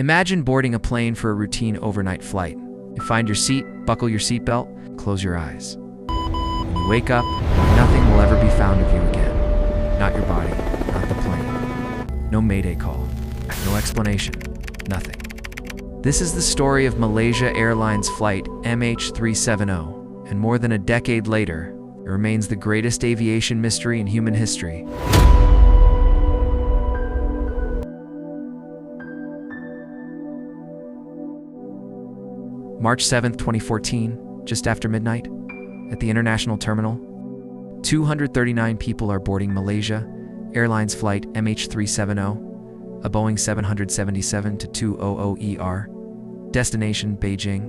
Imagine boarding a plane for a routine overnight flight. You find your seat, buckle your seatbelt, close your eyes. When you wake up, nothing will ever be found of you again. Not your body, not the plane. No Mayday call, no explanation, nothing. This is the story of Malaysia Airlines Flight MH370, and more than a decade later, it remains the greatest aviation mystery in human history. March 7, 2014, just after midnight, at the international terminal, 239 people are boarding Malaysia Airlines Flight MH370, a Boeing 777-200ER, destination Beijing,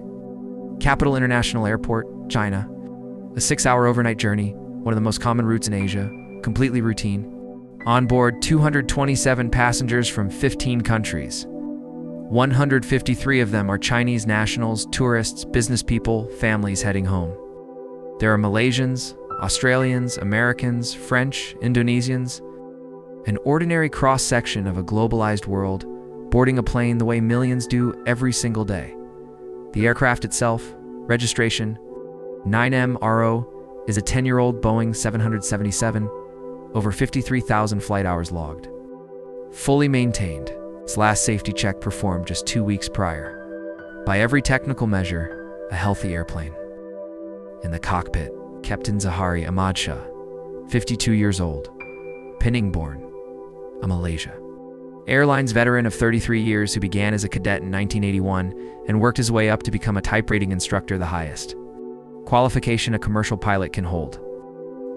Capital International Airport, China, a 6-hour overnight journey, one of the most common routes in Asia, completely routine. On board, 227 passengers from 15 countries. 153 of them are Chinese nationals, tourists, business people, families heading home. There are Malaysians, Australians, Americans, French, Indonesians, an ordinary cross-section of a globalized world, boarding a plane the way millions do every single day. The aircraft itself, registration 9MRO, is a 10-year-old Boeing 777, over 53,000 flight hours logged. Fully maintained. Its last safety check performed just 2 weeks prior. By every technical measure, a healthy airplane. In the cockpit, Captain Zahari Ahmad Shah, 52 years old, Penang born, a Malaysia Airlines veteran of 33 years who began as a cadet in 1981 and worked his way up to become a type rating instructor, the highest qualification a commercial pilot can hold.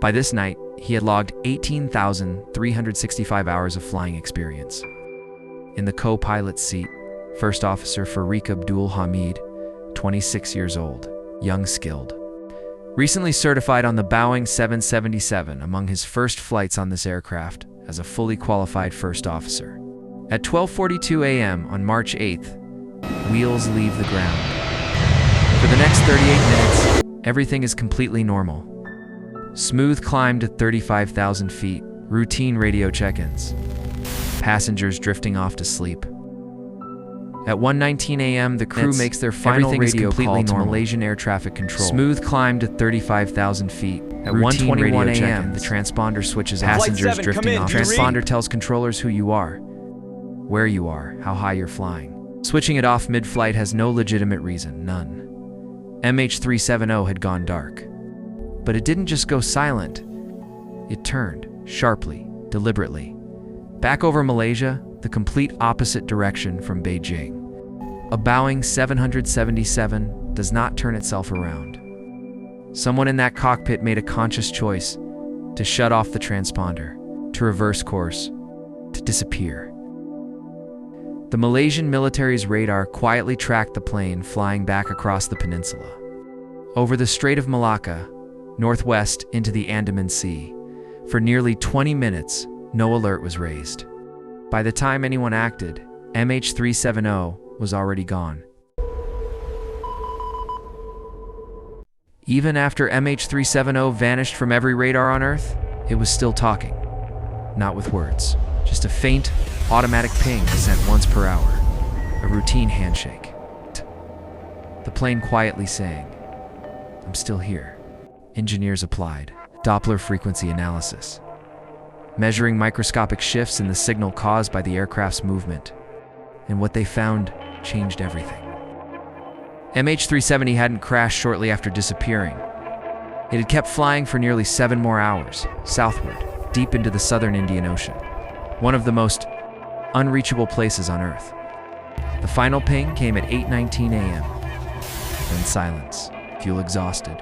By this night, he had logged 18,365 hours of flying experience. In the co-pilot's seat, First Officer Farik Abdul Hamid, 26 years old, young, skilled. Recently certified on the Boeing 777 among his first flights on this aircraft as a fully qualified first officer. At 12:42 a.m. on March 8th, wheels leave the ground. For the next 38 minutes, everything is completely normal. Smooth climb to 35,000 feet, routine radio check-ins. Passengers drifting off to sleep. At 1:19 a.m., the crew makes their final radio call to Malaysian Air Traffic Control. Smooth climb to 35,000 feet. At 1:21 a.m., the transponder switches off. Passengers drifting off. Transponder tells controllers who you are, where you are, how high you're flying. Switching it off mid-flight has no legitimate reason, none. MH370 had gone dark. But it didn't just go silent. It turned, sharply, deliberately. Back over Malaysia, the complete opposite direction from Beijing. A Boeing 777 does not turn itself around. Someone in that cockpit made a conscious choice to shut off the transponder, to reverse course, to disappear. The Malaysian military's radar quietly tracked the plane flying back across the peninsula. Over the Strait of Malacca, northwest into the Andaman Sea. For nearly 20 minutes, no alert was raised. By the time anyone acted, MH370 was already gone. Even after MH370 vanished from every radar on Earth, it was still talking. Not with words, just a faint, automatic ping sent once per hour. A routine handshake. The plane quietly saying, "I'm still here." Engineers applied Doppler frequency analysis, measuring microscopic shifts in the signal caused by the aircraft's movement. And what they found changed everything. MH370 hadn't crashed shortly after disappearing. It had kept flying for nearly 7 more hours, southward, deep into the southern Indian Ocean, one of the most unreachable places on Earth. The final ping came at 8:19 a.m. Then silence, fuel exhausted.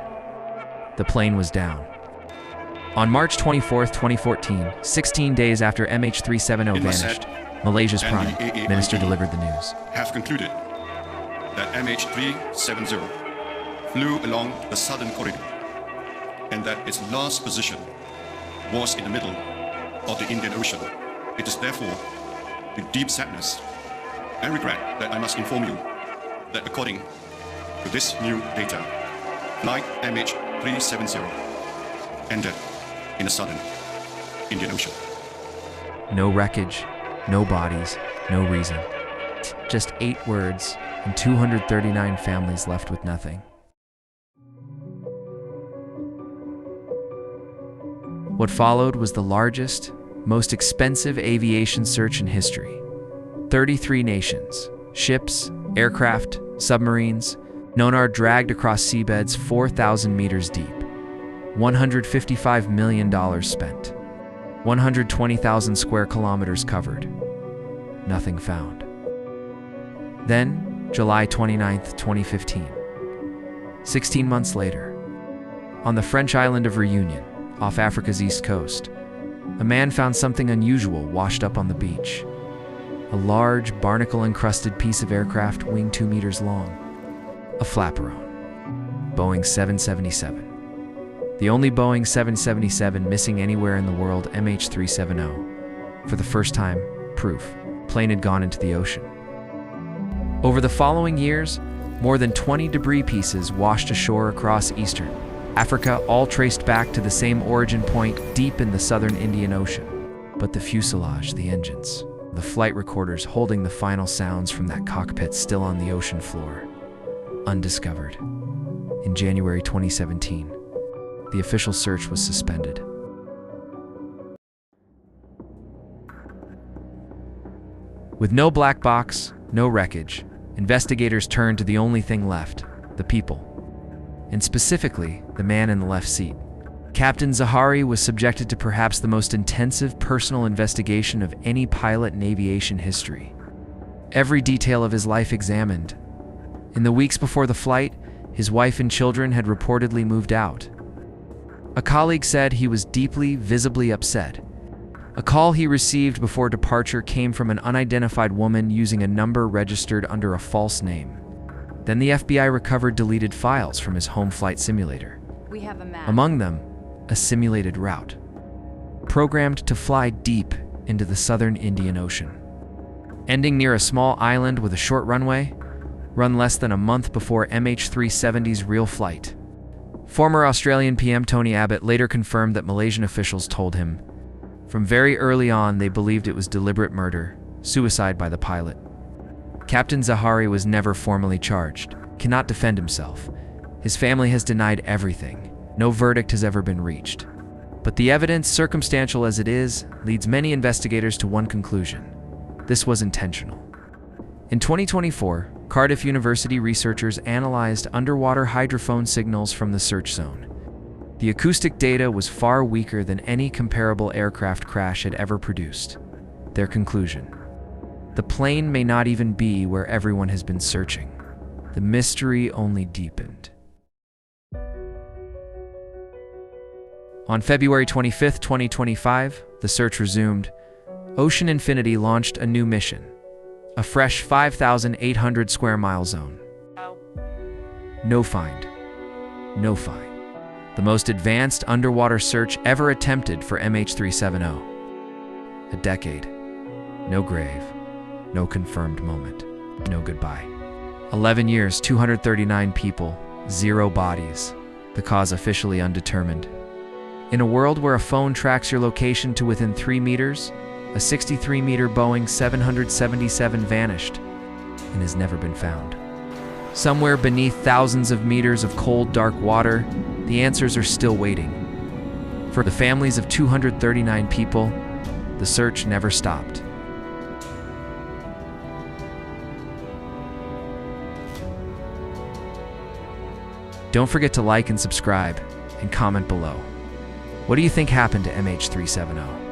The plane was down. On March 24, 2014, 16 days after MH370 vanished, Malaysia's Prime Minister delivered the news. Have concluded that MH370 flew along the southern corridor and that its last position was in the middle of the Indian Ocean. It is therefore with deep sadness and regret that I must inform you that according to this new data, flight MH370 ended in the southern Indian Ocean. No wreckage, no bodies, no reason. just 8 words, and 239 families left with nothing. What followed was the largest, most expensive aviation search in history. 33 nations, ships, aircraft, submarines, Nonar dragged across seabeds 4,000 meters deep. $155 million spent. 120,000 square kilometers covered. Nothing found. Then, July 29, 2015. 16 months later, on the French island of Réunion, off Africa's east coast, a man found something unusual washed up on the beach. A large, barnacle-encrusted piece of aircraft wing 2 meters long. A flaperon. Boeing 777. The only Boeing 777 missing anywhere in the world, MH370. For the first time, proof. Plane had gone into the ocean. Over the following years, more than 20 debris pieces washed ashore across eastern Africa, all traced back to the same origin point deep in the southern Indian Ocean. But the fuselage, the engines, the flight recorders holding the final sounds from that cockpit still on the ocean floor, undiscovered. In January 2017, the official search was suspended. With no black box, no wreckage, investigators turned to the only thing left, the people. And specifically, the man in the left seat. Captain Zahari was subjected to perhaps the most intensive personal investigation of any pilot in aviation history. Every detail of his life examined. In the weeks before the flight, his wife and children had reportedly moved out. A colleague said he was deeply, visibly upset. A call he received before departure came from an unidentified woman using a number registered under a false name. Then the FBI recovered deleted files from his home flight simulator. We have a map. Among them, a simulated route, programmed to fly deep into the southern Indian Ocean. Ending near a small island with a short runway, run less than a month before MH370's real flight. Former Australian PM Tony Abbott later confirmed that Malaysian officials told him, from very early on they believed it was deliberate murder, suicide by the pilot. Captain Zahari was never formally charged, cannot defend himself. His family has denied everything. No verdict has ever been reached. But the evidence, circumstantial as it is, leads many investigators to one conclusion. This was intentional. In 2024, Cardiff University researchers analyzed underwater hydrophone signals from the search zone. The acoustic data was far weaker than any comparable aircraft crash had ever produced. Their conclusion: the plane may not even be where everyone has been searching. The mystery only deepened. On February 25, 2025, the search resumed. Ocean Infinity launched a new mission, a fresh 5,800 square mile zone. No find. No find. The most advanced underwater search ever attempted for MH370. A decade. No grave. No confirmed moment. No goodbye. 11 years, 239 people, 0 bodies. The cause officially undetermined. In a world where a phone tracks your location to within 3 meters, a 63-meter Boeing 777 vanished and has never been found. Somewhere beneath thousands of meters of cold, dark water, the answers are still waiting. For the families of 239 people, the search never stopped. Don't forget to like and subscribe, and comment below. What do you think happened to MH370?